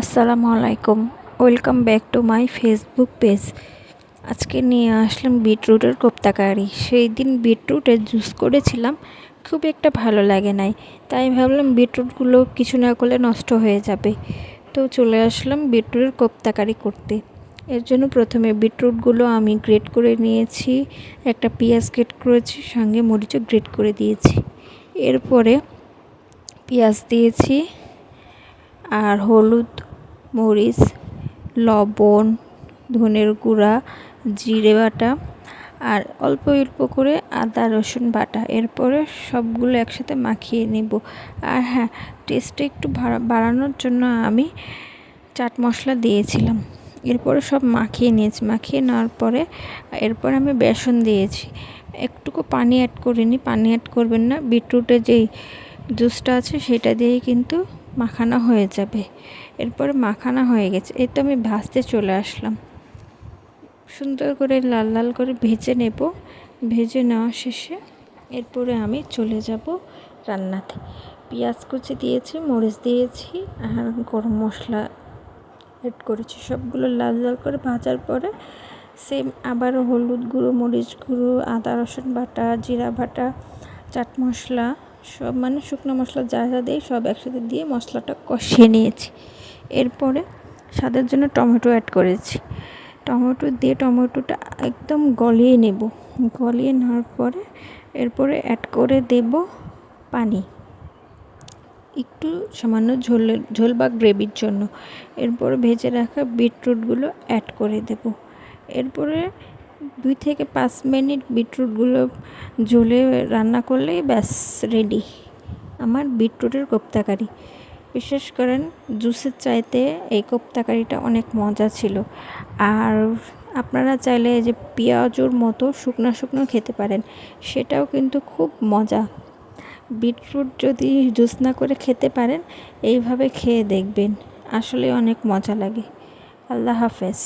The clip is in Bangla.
আসসালামু আলাইকুম। Welcome back to my Facebook page. আজকে নিয়ে আসলাম বিটরুটের কোপ্তা কারি। সেই দিন বিটরুটের জুস করেছিলাম, খুব একটা ভালো লাগে নাই, তাই ভাবলাম বিটরুটগুলো কিছু না করলে নষ্ট হয়ে যাবে। তো চলে আসলাম বিটরুটের কোপ্তা কারি করতে। এর জন্য প্রথমে বিটরুটগুলো আমি গ্রেট করে নিয়েছি, একটা পেঁয়াজ গ্রেট করেছি, সঙ্গে মরিচও গ্রেট করে দিয়েছি। এরপরে পেঁয়াজ দিয়েছি, আর হলুদ, মরিচ, লবণ, ধনের গুঁড়া, জিরে বাটা, আর অল্প অল্প করে আদা রসুন বাটা। এরপরে সবগুলো একসাথে মাখিয়ে নেব। আর হ্যাঁ, টেস্টটা একটু বাড়ানোর জন্য আমি চাট মশলা দিয়েছিলাম। এরপরে সব মাখিয়ে নিয়েছি। মাখিয়ে নেওয়ার পরে এরপর আমি বেসন দিয়েছি। একটুকু পানি অ্যাড করিনি, পানি অ্যাড করবেন না, বিটরুটের যেই জুসটা আছে সেটা দিয়েই কিন্তু মাখানো হয়ে যাবে। এরপরে মাখানো হয়ে গেছে, এই তো আমি ভাজতে চলে আসলাম। সুন্দর করে লাল লাল করে ভেজে নেব। ভেজে নেওয়া শেষে এরপরে আমি চলে যাব রান্নাতে। পেঁয়াজ কুচি দিয়েছি, মরিচ দিয়েছি, আর গরম মশলা অ্যাড করেছি। সবগুলো লাল লাল করে ভাজার পরে সেম আবার হলুদ গুঁড়ো, মরিচ গুঁড়ো, আদা রসুন বাটা, জিরা বাটা, চাট মশলা, সব মানে শুকনো মশলা যা যা দিই সব একসাথে দিয়ে মশলাটা কষিয়ে নিয়েছি। এরপরে স্বাদের জন্য টমেটো অ্যাড করেছি। টমেটো দিয়ে টমেটোটা একদম গলিয়ে নেব। গলিয়ে নেওয়ার পরে এরপরে অ্যাড করে দেব পানি, একটু সামান্য ঝোল বা গ্রেভির জন্য। এরপরে ভেজে রাখা বিটরুটগুলো অ্যাড করে দেব। এরপরে 2 থেকে 5 মিনিট বিটরুটগুলো ঝোলে রান্না করলেই ব্যাস রেডি আমার বিটরুটের কোপ্তা কারি। বিশেষ করেন জুসের চাইতে এই কোপ্তা কারিটা অনেক মজা ছিল। আর আপনারা চাইলে যে পেঁয়াজুর মতো শুকনো শুকনো খেতে পারেন, সেটাও কিন্তু খুব মজা। বিটরুট যদি জুস না করে খেতে পারেন, এইভাবে খেয়ে দেখবেন, আসলে অনেক মজা লাগে। আল্লাহ হাফেজ।